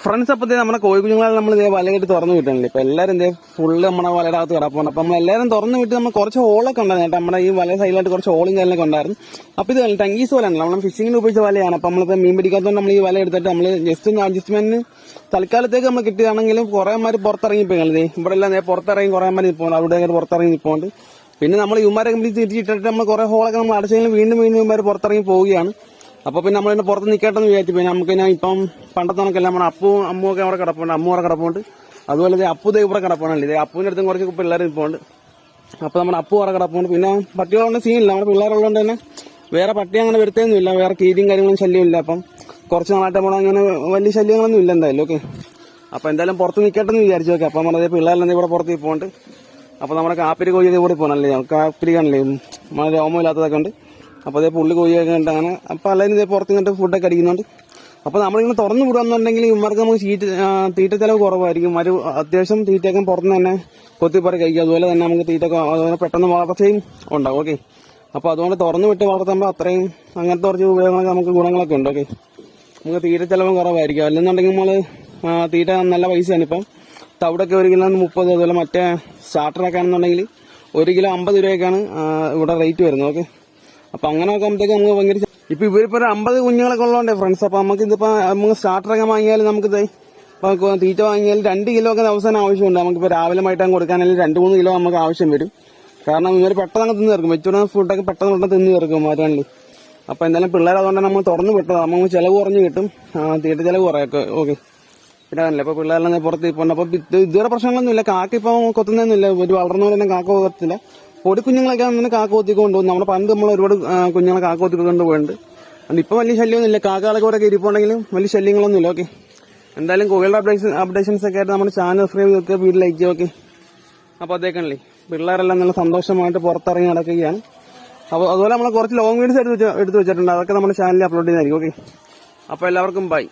Friends അപ്പത്തേ നമ്മുടെ കോഴി കുഞ്ഞുങ്ങളെ നമ്മൾ ഇതേ വലയിട്ട് തുറന്നു വിട്ടണല്ലേ. ഇപ്പൊ എല്ലാവരും ഇതേ ഫുള്ള് നമ്മുടെ വലയുടെ അകത്ത് കിടപ്പുണ്ട്. അപ്പൊ നമ്മളെല്ലാവരും തുറന്നു വിട്ട് നമ്മൾ കുറച്ച് ഹോളൊക്കെ ഉണ്ടായിരുന്നു കേട്ടോ. നമ്മുടെ ഈ വല സൈഡിലായിട്ട് കുറച്ച് ഹോളും കാര്യങ്ങളൊക്കെ ഉണ്ടായിരുന്നു. അപ്പൊ ഇത് ടങ്കീസ് വലയാണ്, നമ്മൾ ഫിഷിങ്ങിന് ഉപയോഗിച്ച വലയാണ്. അപ്പൊ നമ്മളിപ്പോ മീൻ പിടിക്കാത്തതുകൊണ്ട് നമ്മൾ ഈ വല എടുത്തിട്ട് നമ്മൾ ജസ്റ്റ് ഒന്ന് അഡ്ജസ്റ്റ്മെന്റിന് തൽക്കാലത്തേക്ക് നമ്മൾ കിട്ടിയതാണെങ്കിലും കുറെ മാര് പുറത്തിറങ്ങിപ്പോയി. ഇവിടെ എല്ലാം പുറത്തിറങ്ങി കുറെ മാര് നിൽപ്പുണ്ട്, അവിടെ പുറത്തിറങ്ങി നിൽപ്പുണ്ട്. പിന്നെ നമ്മൾ ഇവന്മാരെ തിരിച്ചിട്ടിട്ട് നമ്മൾ കുറെ ഹോളൊക്കെ നമ്മൾ അടച്ചെങ്കിലും വീണ്ടും ഇവന്മാർ പുറത്തിറങ്ങി പോവുകയാണ്. അപ്പൊ പിന്നെ നമ്മൾ പുറത്ത് നിൽക്കട്ടെന്ന് വിചാരിച്ചു. പിന്നെ നമുക്ക് ഇപ്പം പണ്ടത്തെ നമുക്കെല്ലാം നമ്മുടെ അമ്മുവൊക്കെ അവിടെ കിടപ്പുണ്ട്, അമ്മ അവിടെ കിടപ്പുണ്ട്. അതുപോലെ അപ്പു ഇവിടെ കിടപ്പുണ്ടല്ലോ. ഇത് അപ്പുവിന്റെ അടുത്തും കുറച്ച് പിള്ളേർ നിൽപ്പുണ്ട്. അപ്പൊ നമ്മുടെ അപ്പു അവിടെ കിടപ്പുണ്ട്. പിന്നെ പട്ടികളുടെ സീനില്ല, നമ്മുടെ പിള്ളേരുള്ളതുകൊണ്ട് തന്നെ വേറെ പട്ടി അങ്ങനെ വരുത്തേന്നുമില്ല, വേറെ കീരിയും കാര്യങ്ങളും ശല്യമില്ല. അപ്പം കുറച്ച് നാളായിട്ട് നമ്മൾ അങ്ങനെ വലിയ ശല്യങ്ങളൊന്നും ഇല്ല എന്തായാലും. ഓക്കെ, അപ്പൊ എന്തായാലും പുറത്ത് നിൽക്കട്ടെന്ന് വിചാരിച്ചു. ഓക്കെ, അപ്പൊ നമ്മുടെ പിള്ളേരെല്ലാം ഇവിടെ പുറത്ത് പോകണ്ട്. അപ്പൊ നമ്മുടെ കാപ്പിരി കോഴി കൂടി പോകണല്ലേ, കാപ്പിരി കാണല്ലേ, നമ്മുടെ രോമമില്ലാത്തതൊക്കെ ഉണ്ട്. അപ്പൊ അതേ പുള്ളി കോഴിയൊക്കെ ഉണ്ട് അങ്ങനെ. അപ്പൊ എല്ലാവരും ഇതേ പുറത്ത് നിന്നിട്ട് ഫുഡൊക്കെ അടിക്കുന്നുണ്ട്. അപ്പൊ നമ്മളിങ്ങനെ തുറന്നു വിടുകയെന്നുണ്ടെങ്കിൽ ഇവർക്ക് നമുക്ക് തീറ്റ ചെലവ് കുറവായിരിക്കും. ഒരു അത്യാവശ്യം തീറ്റയൊക്കെ പുറത്ത് തന്നെ കൊത്തിപ്പറി കഴിക്കും. അതുപോലെ തന്നെ നമുക്ക് തീറ്റൊക്കെ അതുപോലെ പെട്ടെന്ന് വളർച്ചയും ഉണ്ടാവും. ഓക്കെ, അപ്പൊ അതുകൊണ്ട് തുറന്നു വിട്ട് വളർത്തുമ്പോൾ അത്രയും അങ്ങനത്തെ കുറച്ച് ഉപയോഗങ്ങളൊക്കെ നമുക്ക് ഗുണങ്ങളൊക്കെ ഉണ്ട്. ഓക്കെ, നമുക്ക് തീറ്റ ചെലവും കുറവായിരിക്കും. അല്ലെന്നുണ്ടെങ്കിൽ നമ്മൾ തീറ്റ നല്ല പൈസയാണ്. ഇപ്പം തവിടൊക്കെ 1 കിലോ 30, അതുപോലെ മറ്റേ സ്റ്റാർട്ടറൊക്കെ ആണെന്നുണ്ടെങ്കിൽ 1 കിലോ 50 രൂപയൊക്കെയാണ് ഇവിടെ റേറ്റ് വരുന്നത്. ഓക്കെ, അപ്പൊ അങ്ങനെ നോക്കുമ്പോഴത്തേക്ക് നമുക്ക് ഭയങ്കര ഇപ്പൊ ഇവരിപ്പോ 50 കുഞ്ഞുങ്ങളൊക്കെ ഉള്ളതുകൊണ്ടേ ഫ്രണ്ട്സ്. അപ്പൊ നമുക്ക് ഇതിപ്പോ നമുക്ക് സ്റ്റാർട്ടറൊക്കെ വാങ്ങിയാൽ നമുക്കിത് ഇപ്പൊ തീറ്റ വാങ്ങിയാൽ 2 കിലോ ഒക്കെ അവസാനം ആവശ്യമുണ്ട്. നമുക്കിപ്പോ രാവിലെ വൈകിട്ട് കൊടുക്കാനെങ്കിൽ 2-3 കിലോ നമുക്ക് ആവശ്യം വരും. കാരണം ഇവർ പെട്ടെന്ന് തിന്ന് തീർക്കും, വെച്ചുള്ള ഫുഡൊക്കെ പെട്ടെന്ന് തിന്ന് തീർക്കും മാറ്റാണ്ട്. അപ്പൊ എന്തായാലും പിള്ളേർ അതുകൊണ്ട് നമ്മൾ തുറന്നു വിട്ടത്. നമുക്ക് ചെലവ് കുറഞ്ഞ് കിട്ടും, തീറ്റ ചെലവ് കുറയൊക്കെ. ഓക്കെ, പിന്നെ അതല്ലേ ഇപ്പൊ പിള്ളേരെല്ലാം പുറത്ത് പോകണം. അപ്പൊ ഇതുവരെ പ്രശ്നങ്ങളൊന്നുമില്ല. കാക്ക ഇപ്പൊ കൊത്തുന്നൊന്നുമില്ല, ഒരു വളർന്നവരെ തന്നെ കാക്ക കൊത്തില്ല. പൊടി കുഞ്ഞുങ്ങളൊക്കെ അങ്ങനെ കാക്ക കൊത്തിക്കൊണ്ട് പോകും. നമ്മുടെ പണ്ട് നമ്മൾ ഒരുപാട് കുഞ്ഞുങ്ങളെ കാക്ക കൊത്തിക്കൊണ്ട് പോയിട്ടുണ്ട്. അതുകൊണ്ട് ഇപ്പൊ വലിയ ശല്യമൊന്നുമില്ല. കാക്കകളൊക്കെ ഇവിടെ ഇരിപ്പുണ്ടെങ്കിലും വലിയ ശല്യങ്ങളൊന്നുമില്ല. ഓക്കെ, എന്തായാലും കോഴിയുടെ അപ്ഡേഷൻസ് ഒക്കെ ആയിട്ട് നമ്മുടെ ചാനൽ സബ്സ്ക്രൈബ് ചെയ്തൊക്കെ വീട്ടിൽ ലൈക്ക് ചെയ്യുക. ഓക്കെ, അപ്പൊ അതേക്കണല്ലേ പിള്ളേരെല്ലാം നല്ല സന്തോഷമായിട്ട് പുറത്തിറങ്ങി നടക്കുകയാണ്. അപ്പൊ അതുപോലെ നമ്മൾ കുറച്ച് ലോങ് വീഡിയോസ് എടുത്ത് വെച്ചിട്ടുണ്ട്. അതൊക്കെ നമ്മുടെ ചാനലിൽ അപ്ലോഡ് ചെയ്യുന്നതായിരിക്കും. ഓക്കെ, അപ്പൊ എല്ലാവർക്കും ബൈ.